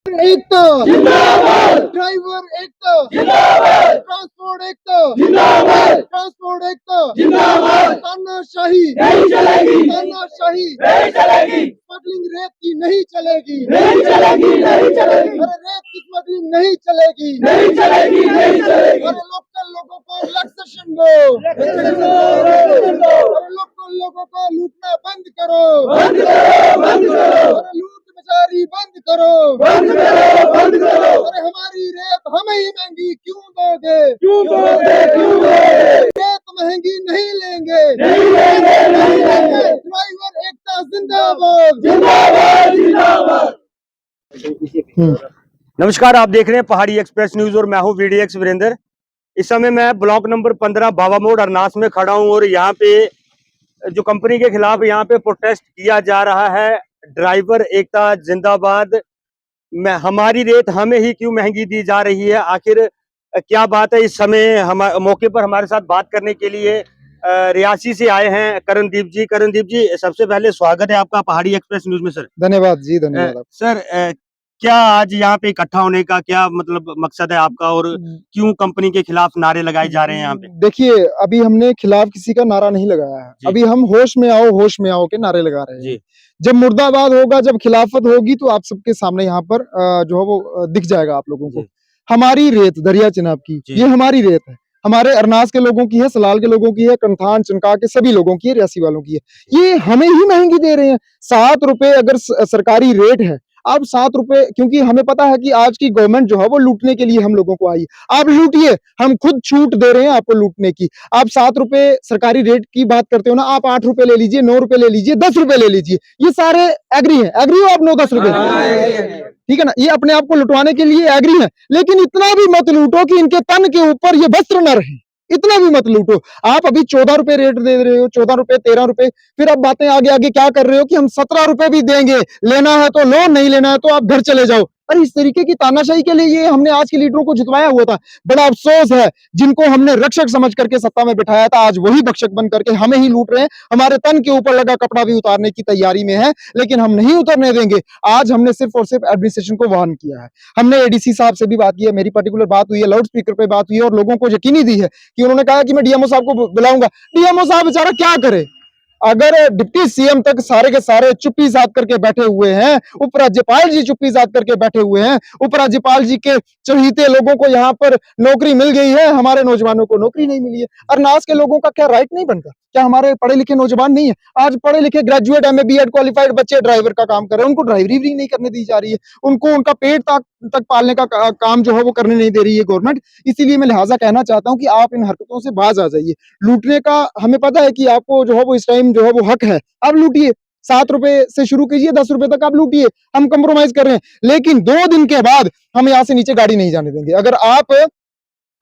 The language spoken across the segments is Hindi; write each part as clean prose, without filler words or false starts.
एकता जिंदाबाद, ड्राइवर एकता जिंदाबाद, ट्रांसपोर्ट एकता जिंदाबाद, ट्रांसपोर्ट एकता जिंदाबाद, तानाशाही नहीं चलेगी, तानाशाही नहीं चलेगी, स्मगलिंग रेत की नहीं चलेगी, नहीं चलेगी, नहीं चलेगी, अरे रेत की स्मगलिंग नहीं चलेगी, नहीं चलेगी, नहीं चलेगी, अरे लोकल लोगों को रिलैक्सेशन दो, अरे लोकल लोगों को लूटना बंद करो, बंद करो, बंद करो, अरे लूट बेचारी बंद करो, बंद करो, बंद करो, अरे हमारी रेत हमें ही महंगी क्यों दोगे, क्यों दोगे, क्यों दोगे, रेत महंगी नहीं लेंगे, नहीं लेंगे, नहीं लेंगे, ड्राइवर एकता जिंदाबाद, जिंदाबाद, जिंदाबाद। नमस्कार, आप देख रहे हैं पहाड़ी एक्सप्रेस न्यूज और मैं हूं वीडीएक्स वीरेंद्र। इस समय मैं ब्लॉक नंबर 15 बाबा मोड़ अरनास में खड़ा हूं और यहाँ पे जो कंपनी के खिलाफ यहाँ पे प्रोटेस्ट किया जा रहा है। ड्राइवर एकता जिंदाबाद। हमारी रेत हमें ही क्यों महंगी दी जा रही है, आखिर क्या बात है। इस समय मौके पर हमारे साथ बात करने के लिए रियासी से आए हैं करणदीप जी। करणदीप जी, सबसे पहले स्वागत है आपका पहाड़ी एक्सप्रेस न्यूज में सर। धन्यवाद जी, धन्यवाद सर। क्या आज यहाँ पे इकट्ठा होने का क्या मतलब मकसद है आपका और क्यों कंपनी के खिलाफ नारे लगाए जा रहे हैं यहाँ पे? देखिए, अभी हमने खिलाफ किसी का नारा नहीं लगाया है, अभी हम होश में आओ के नारे लगा रहे हैं। जब मुर्दाबाद होगा, जब खिलाफत होगी तो आप सबके सामने यहाँ पर जो है वो दिख जाएगा आप लोगों को। हमारी रेत दरिया चिनाब की, ये हमारी रेत है, हमारे अरनास के लोगों की है, सलाल के लोगों की है, कंथान चनका के सभी लोगों की है, रियासी वालों की है। ये हमें ही महंगी दे रहे हैं। 7 रुपए अगर सरकारी रेट है, आप 7 रुपए, क्योंकि हमें पता है कि आज की गवर्नमेंट जो है वो लूटने के लिए हम लोगों को आई। आप लूटिए, हम खुद छूट दे रहे हैं आपको लूटने की। आप 7 रुपए सरकारी रेट की बात करते हो ना, आप 8 रुपए ले लीजिए, 9 रुपए ले लीजिए, 10 रुपए ले लीजिए, ये सारे एग्री है। एग्री हो आप 9-10 रुपए, ठीक है ना? ये अपने आप को लुटवाने के लिए एग्री है, लेकिन इतना भी मत लूटो कि इनके तन के ऊपर ये वस्त्र न रहे। इतना भी मत लूटो। आप अभी 14 रुपए रेट दे रहे हो, 14 रुपए, 13 रुपए, फिर अब बातें आगे आगे क्या कर रहे हो कि हम 17 रुपए भी देंगे, लेना है तो लो, नहीं लेना है तो आप घर चले जाओ। अरे इस तरीके की तानाशाही के लिए ये हमने आज के लीडरों को जितवाया हुआ था। बड़ा अफसोस है, जिनको हमने रक्षक समझ करके सत्ता में बिठाया था, आज वही भक्षक बन करके हमें ही लूट रहे हैं। हमारे तन के ऊपर लगा कपड़ा भी उतारने की तैयारी में है, लेकिन हम नहीं उतरने देंगे। आज हमने सिर्फ और सिर्फ एडमिनिस्ट्रेशन को वार्न किया है। हमने एडीसी साहब से भी बात की है, मेरी पर्टिकुलर बात हुई है, लाउड स्पीकर पे बात हुई है और लोगों को यकीनी दी है कि उन्होंने कहा कि मैं डीएमओ साहब को बुलाऊंगा। डीएमओ साहब बेचारा क्या करे, अगर डिप्टी सीएम तक सारे के सारे चुप्पी साध करके बैठे हुए हैं, उपराज्यपाल जी चुप्पी साध करके बैठे हुए हैं, उपराज्यपाल जी के चहीते लोगों को यहाँ पर नौकरी मिल गई है, हमारे नौजवानों को नौकरी नहीं मिली है। अरनास के लोगों का क्या राइट नहीं बनता? क्या हमारे पढ़े लिखे नौजवान नहीं है? आज पढ़े लिखे ग्रेजुएट एमए बीएड क्वालिफाइड बच्चे ड्राइवर का काम कर रहे हैं, उनको ड्राइवरी भी नहीं करने दी जा रही है, उनको उनका पेट तक पालने का काम जो है वो करने नहीं दे रही है गवर्नमेंट। इसीलिए मैं लिहाजा कहना चाहता हूँ कि आप इन हरकतों से बाज आ जाइए। लूटने का हमें पता है कि आपको जो है वो इस टाइम जो है वो हक है, आप लूटिए। 7 रुपए से शुरू कीजिए, 10 रुपए तक आप लूटिए, हम कंप्रोमाइज कर रहे हैं, लेकिन 2 दिन के बाद हम यहाँ से नीचे गाड़ी नहीं जाने देंगे। अगर आप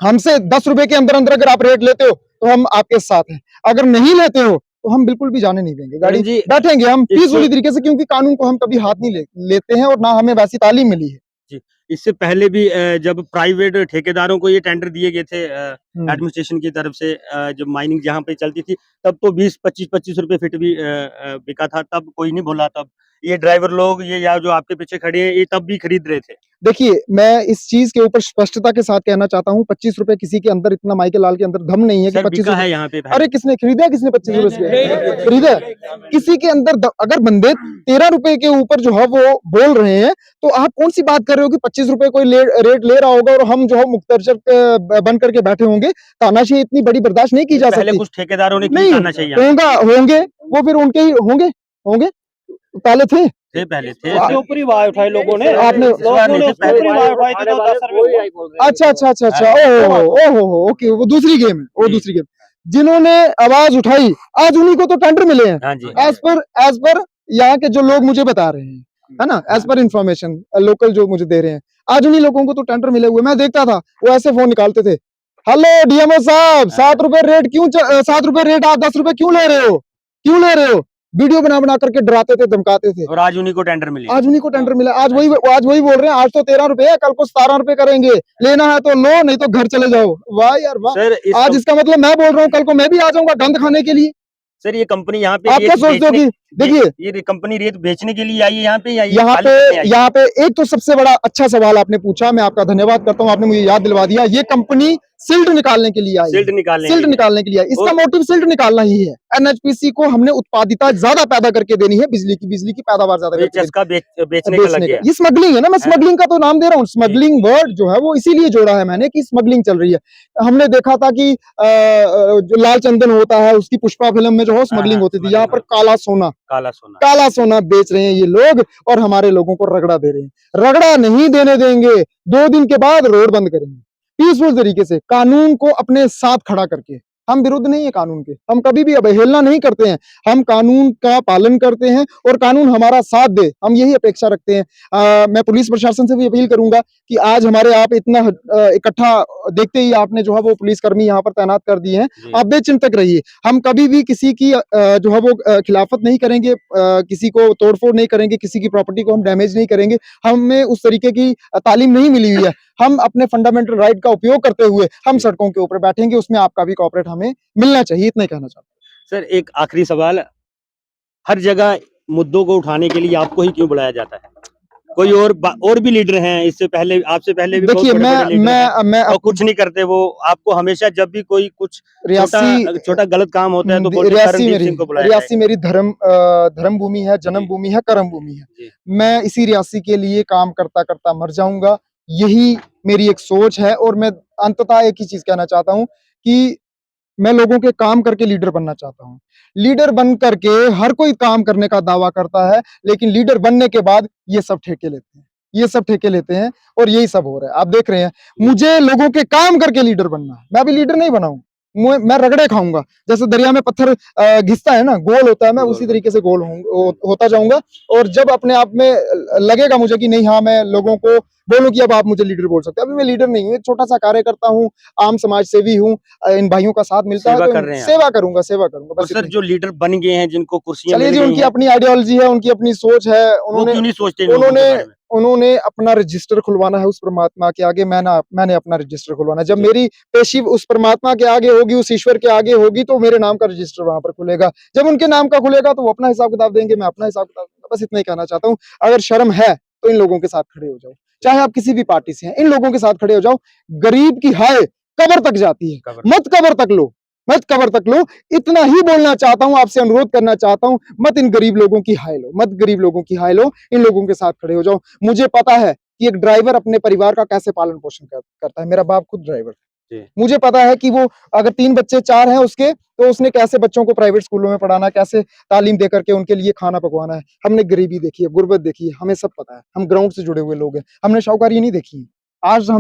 हमसे 10 रुपए के अंदर अंदर अगर आप रेट लेते हो तो हम आपके साथ हैं, अगर नहीं लेते हो तो हम बिल्कुल भी जाने नहीं देंगे गाड़ी, बैठेंगे हम पीसफुली तरीके से, क्योंकि कानून को हम कभी हाथ नहीं लेते हैं और ना हमें वैसी तालीम मिली है। जी, इससे पहले भी जब प्राइवेट ठेकेदारों को ये टेंडर दिए गए थे एडमिनिस्ट्रेशन की तरफ से, जब माइनिंग जहाँ पे चलती थी, तब तो 20-25 रुपए फीट भी बिका था, तब कोई नहीं बोला। तब ये ड्राइवर लोग, ये या जो आपके पीछे खड़े हैं, ये तब भी खरीद रहे थे। देखिए, मैं इस चीज के ऊपर स्पष्टता के साथ कहना चाहता हूँ, 25 रुपए किसी के अंदर, इतना माइकल लाल के अंदर दम नहीं है कि 25 है यहाँ पे। अरे किसने खरीदा है? किसने 25 रुपए खरीदा? किसी के अंदर अगर बंदे 13 रुपए के ऊपर जो है वो बोल रहे हैं, तो आप कौन सी बात कर रहे हो कि 25 रुपए कोई रेट ले रहा होगा और हम जो है मुख्तरजक बन करके बैठे होंगे? तानाशाही इतनी बड़ी बर्दाश्त नहीं की जा सकती। कुछ ठेकेदारों ने नहीं होंगे, वो फिर उनके ही होंगे, पहले थे पहले थे ऊपर ही आवाज उठाई लोगों ने, आपने अच्छा ओहो ओके, वो दूसरी गेम है, वो दूसरी गेम। जिन्होंने आवाज उठाई आज उन्हीं को तो टेंडर मिले हैं। एज पर यहाँ के जो लोग मुझे बता रहे हैं, है ना, एज पर इंफॉर्मेशन लोकल जो मुझे दे रहे हैं, आज उन्हीं लोगों को तो टेंडर मिले हुए। मैं देखता था वो ऐसे फोन निकालते थे, हेलो डीएमओ साहब, 7 रुपए रेट क्यों, 7 रुपए रेट, आप 10 रुपए क्यों ले रहे हो? वीडियो बना करके डराते थे, धमकाते थे। और आज उन्हीं को टेंडर मिले, आज वही बोल रहे हैं, आज तो 13 रुपए है, कल को 17 रुपए करेंगे, लेना है तो लो, नहीं तो घर चले जाओ। वाह यार वाह। आज इसका मतलब मैं बोल रहा हूँ, कल को मैं भी आ जाऊंगा गंद खाने के लिए। सर ये कंपनी यहाँ पे आप क्या सोचते हो कि देखिए ये कंपनी रेत बेचने के लिए आई है यहाँ पे या यहाँ खाली करने आई है? यहाँ पे एक तो सबसे बड़ा अच्छा सवाल आपने पूछा, मैं आपका धन्यवाद करता हूँ, आपने मुझे याद दिलवा दिया। ये कंपनी सिल्ट निकालने के लिए आई है, सिल्ट निकालने सिल्ट के लिए। निकालने के लिए आई। इसका और- मोटिव सिल्ट निकालना ही है। एनएचपीसी को हमने उत्पादिता ज्यादा पैदा करके देनी है, बिजली की पैदावार ज्यादा ये करके देनी चस्का बेचने का लग बेचने का। गया। ये स्मगलिंग है ना, मैं हाँ। स्मगलिंग का तो नाम दे रहा हूँ। स्मगलिंग वर्ड जो है वो इसीलिए जोड़ा है मैंने कि स्मगलिंग चल रही है। हमने देखा था कि जो लाल चंदन होता है उसकी पुष्पा फिल्म में जो है स्मगलिंग होती थी। यहाँ पर काला सोना काला सोना बेच रहे हैं ये लोग और हमारे लोगों को रगड़ा दे रहे हैं। रगड़ा नहीं देने देंगे, 2 दिन के बाद रोड बंद करेंगे पीसफुल तरीके से, कानून को अपने साथ खड़ा करके। हम विरुद्ध नहीं है कानून के, हम कभी भी अवहेलना नहीं करते हैं, हम कानून का पालन करते हैं और कानून हमारा साथ दे, हम यही अपेक्षा रखते हैं। मैं पुलिस प्रशासन से भी अपील करूंगा कि आज हमारे आप इतना इकट्ठा देखते ही आपने जो है वो पुलिसकर्मी यहाँ पर तैनात कर दिए हैं, आप बेचिंतक रहिए। हम कभी भी किसी की जो है वो खिलाफत नहीं करेंगे, किसी को तोड़फोड़ नहीं करेंगे, किसी की प्रॉपर्टी को हम डैमेज नहीं करेंगे। हमें उस तरीके की तालीम नहीं मिली हुई है। हम अपने फंडामेंटल राइट का उपयोग करते हुए हम सड़कों के ऊपर बैठेंगे, उसमें आपका भी कोऑपरेट हमें मिलना चाहिए, इतना ही कहना चाहता हूं। सर एक आखिरी सवाल, हर जगह मुद्दों को उठाने के लिए आपको ही क्यों बुलाया जाता है? कोई और भी लीडर हैं इससे पहले, आपसे पहले भी बहुत देखिए बड़े-बड़े लीडर हैं मैं और कुछ नहीं करते वो। आपको हमेशा जब भी कोई कुछ छोटा गलत काम होता है तो बोलते हैं करणदीप सिंह को बुलाया जाए। रियासी मेरी धर्म भूमि है, जन्म भूमि है, कर्म भूमि है। मैं इसी रियासी के लिए काम करता करता मर जाऊंगा, यही मेरी एक सोच है। और मैं अंततः एक ही चीज कहना चाहता हूँ कि मैं लोगों के काम करके लीडर बनना चाहता हूँ। लीडर बन करके हर कोई काम करने का दावा करता है, लेकिन लीडर बनने के बाद ये सब ठेके लेते हैं, ये सब ठेके लेते हैं और यही सब हो रहा है। आप देख रहे हैं, मुझे लोगों के काम करके लीडर बनना है। मैं अभी लीडर नहीं बना हूं, मैं रगड़े खाऊंगा। जैसे दरिया में पत्थर घिसता है ना, गोल होता है, मैं उसी तरीके से गोल होता जाऊंगा। और जब अपने आप में लगेगा मुझे कि नहीं, हाँ मैं लोगों को बोलूं कि अब आप मुझे लीडर बोल सकते हैं, अभी मैं लीडर नहीं हूँ, एक छोटा सा कार्यकर्ता हूँ, आम समाज सेवी हूँ। इन भाइयों का साथ मिलता है तो सेवा करूंगा बस। सर जो लीडर बन गए हैं, जिनको कुर्सियां चलिए जी, उनकी अपनी आइडियोलॉजी है, उनकी अपनी सोच है, उन्होंने अपना रजिस्टर खुलवाना है उस परमात्मा के आगे। मैंने अपना रजिस्टर खुलवाना है। जब मेरी पेशी उस परमात्मा के आगे होगी, उस ईश्वर के आगे होगी, तो मेरे नाम का रजिस्टर वहां पर खुलेगा। जब उनके नाम का खुलेगा तो वो अपना हिसाब किताब देंगे, मैं अपना हिसाब किताब। बस इतना ही कहना चाहता हूँ। अगर शर्म है तो इन लोगों के साथ खड़े हो जाओ, चाहे आप किसी भी पार्टी से हैं, इन लोगों के साथ खड़े हो जाओ। गरीब की हाय कब्र तक जाती है, मत कब्र तक लो, मत कब्र तक लो। इतना ही बोलना चाहता हूं, आपसे अनुरोध करना चाहता हूं, मत इन गरीब लोगों की हाय लो, मत गरीब लोगों की हाय लो, इन लोगों के साथ खड़े हो जाओ। मुझे पता है कि एक ड्राइवर अपने परिवार का कैसे पालन पोषण करता है। मेरा बाप खुद ड्राइवर है, मुझे पता है कि वो अगर 3 बच्चे 4 हैं उसके, तो उसने कैसे बच्चों को प्राइवेट स्कूलों में पढ़ाना, कैसे तालीम दे करके उनके लिए खाना पकवाना है। हमने गरीबी देखी है, गुर्बत देखी है, हमें सब पता है। हम ग्राउंड से जुड़े हुए लोग हैं, हमने शाहूकारी नहीं देखी है। आज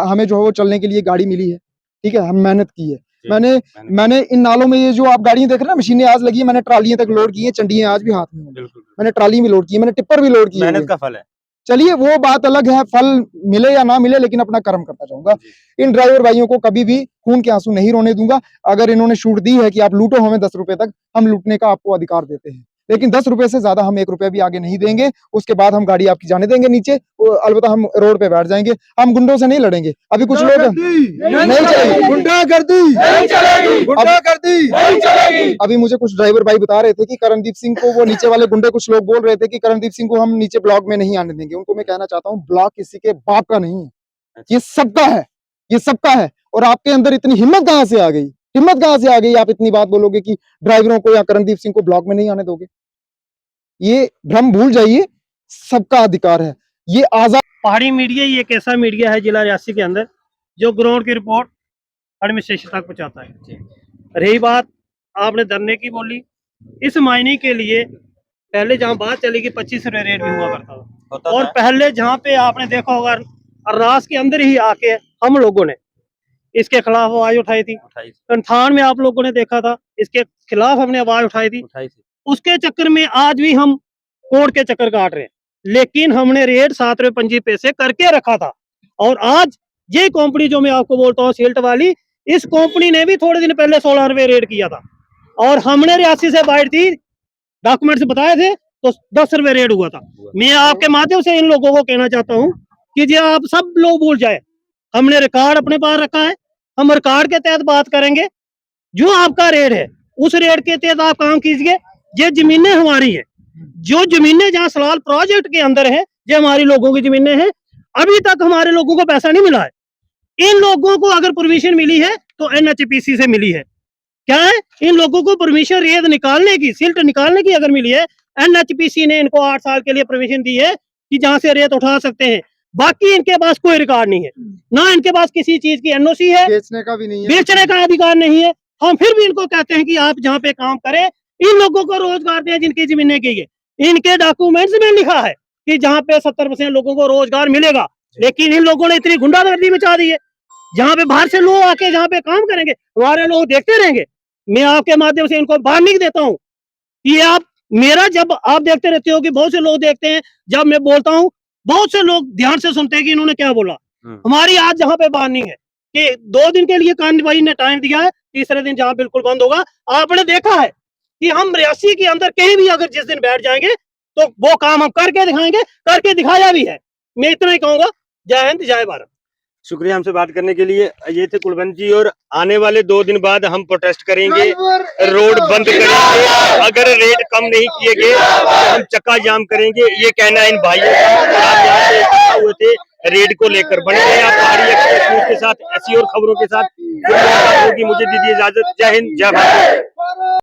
हमें जो है वो चलने के लिए गाड़ी मिली है, ठीक है, हम मेहनत की है। मैंने इन नालों में ये जो आप गाड़ियां देख रहे हैं ना, मशीनें आज लगी है, मैंने ट्रालियां तक लोड की है, चंडियां आज भी हाथ में होंगी, मैंने ट्राली भी लोड की है, मैंने टिप्पर भी लोड की है। मेहनत का फल है। चलिए वो बात अलग है, फल मिले या ना मिले, लेकिन अपना कर्म करता जाऊंगा। इन ड्राइवर भाइयों को कभी भी खून के आंसू नहीं रोने दूंगा। अगर इन्होंने छूट दी है कि आप लूटो हमें 10 रुपए तक, हम लूटने का आपको अधिकार देते हैं, लेकिन 10 रुपए से ज्यादा हम 1 रुपया भी आगे नहीं देंगे। उसके बाद हम गाड़ी आपकी जाने देंगे नीचे, अलबत्ता हम रोड पे बैठ जाएंगे। हम गुंडों से नहीं लड़ेंगे। अभी कुछ लोग नहीं चलेगी, गुंडागर्दी नहीं चलेगी, गुंडागर्दी नहीं चलेगी। अभी मुझे कुछ ड्राइवर भाई बता रहे थे कि करणदीप सिंह को, वो नीचे वाले गुंडे कुछ लोग बोल रहे थे कि करणदीप सिंह को हम नीचे ब्लॉक में नहीं आने देंगे। उनको मैं कहना चाहता हूँ, ब्लॉक किसी के बाप का नहीं है, ये सबका है, ये सबका है। और आपके अंदर इतनी हिम्मत कहां से आ गई, हिम्मत कहां से आ गई, आप इतनी बात बोलोगे कि ड्राइवरों को या करणदीप सिंह को ब्लॉक में नहीं आने दोगे। ये भ्रम भूल जाइए, सबका अधिकार है, ये आजाद। पहाड़ी मीडिया ही एक ऐसा मीडिया है जिला रियासी के अंदर जो ग्राउंड की रिपोर्ट एडमिनिस्ट्रेशन तक पहुंचाता है। रही बात आपने धरने की बोली, इस मायने के लिए पहले जहां बात चली कि 25 रुपये रेट भी हुआ करता था, और पहले जहां पे आपने देखा होगा अरनास के अंदर ही आके हम लोगों ने इसके खिलाफ आवाज उठाई थी। कंठान में आप लोगों ने देखा था, इसके खिलाफ हमने आवाज उठाई थी। उसके चक्कर में आज भी हम कोर्ट के चक्कर काट रहे हैं, लेकिन हमने रेट 7 रुपए 25 पैसे करके रखा था। और आज ये कंपनी जो मैं आपको बोलता हूँ सिल्ट वाली, इस कंपनी ने भी थोड़े दिन पहले 16 रुपए रेट किया था, और हमने रियासी से बाइट थी, डॉक्यूमेंट्स बताए थे, तो 10 रुपए रेट हुआ था। मैं आपके माध्यम से इन लोगों को कहना चाहता हूँ कि जो आप सब लोग भूल जाए, हमने रिकॉर्ड अपने पास रखा है, हम रिकॉर्ड के तहत बात करेंगे। जो आपका रेट है उस रेट के तहत आप काम कीजिए। ये जमीनें हमारी हैं, जो जमीनें जहाँ सलाल प्रोजेक्ट के अंदर है, ये हमारी लोगों की जमीनें हैं। अभी तक हमारे लोगों को पैसा नहीं मिला है। इन लोगों को अगर परमिशन मिली है तो NHPC से मिली है। क्या है, इन लोगों को परमिशन रेत निकालने की, सिल्ट निकालने की अगर मिली है, NHPC ने इनको 8 साल के लिए परमिशन दी है कि जहां से रेत उठा सकते हैं। बाकी इनके पास कोई रिकॉर्ड नहीं है, ना इनके पास किसी चीज की NOC है, बेचने का भी नहीं है, बेचने का अधिकार नहीं है। हम फिर भी इनको कहते हैं कि आप जहाँ पे काम करें, इन लोगों को रोजगार दें जिनकी जमीनें की है। इनके डॉक्यूमेंट्स में लिखा है कि जहाँ पे 70% लोगों को रोजगार मिलेगा, लेकिन इन लोगों ने इतनी गुंडागर्दी मचा दी है। जहाँ पे बाहर से लोग आके जहाँ पे काम करेंगे, हमारे लोग देखते रहेंगे। मैं आपके माध्यम से इनको वार्निंग देता हूँ कि आप मेरा, जब आप देखते रहते हो कि बहुत से लोग देखते हैं, जब मैं बोलता हूँ बहुत से लोग ध्यान से सुनते हैं कि इन्होंने क्या बोला। हमारी आज जहाँ पे वार्निंग है कि 2 दिन के लिए कार्रवाई ने टाइम दिया है, तीसरे दिन जहाँ बिल्कुल बंद होगा। आपने देखा है कि हम रियासी के अंदर कहीं भी अगर जिस दिन बैठ जाएंगे तो वो काम हम करके दिखाएंगे, करके दिखाया भी है। मैं इतना ही कहूंगा। जय हिंद, जय भारत। शुक्रिया हमसे बात करने के लिए। ये थे कुलवंत जी। और आने वाले 2 दिन बाद हम प्रोटेस्ट करेंगे, रोड बंद करेंगे। अगर रेट कम नहीं किए गए तो हम चक्का जाम करेंगे, ये कहना है इन भाइयों का। आज यहाँ पे हुए थे रेड को लेकर। बने रहे आप पहाड़ी एक्सप्रेस न्यूज के साथ, ऐसी और खबरों के साथ। मुझे दीजिए इजाजत। जय हिंद, जय भारत।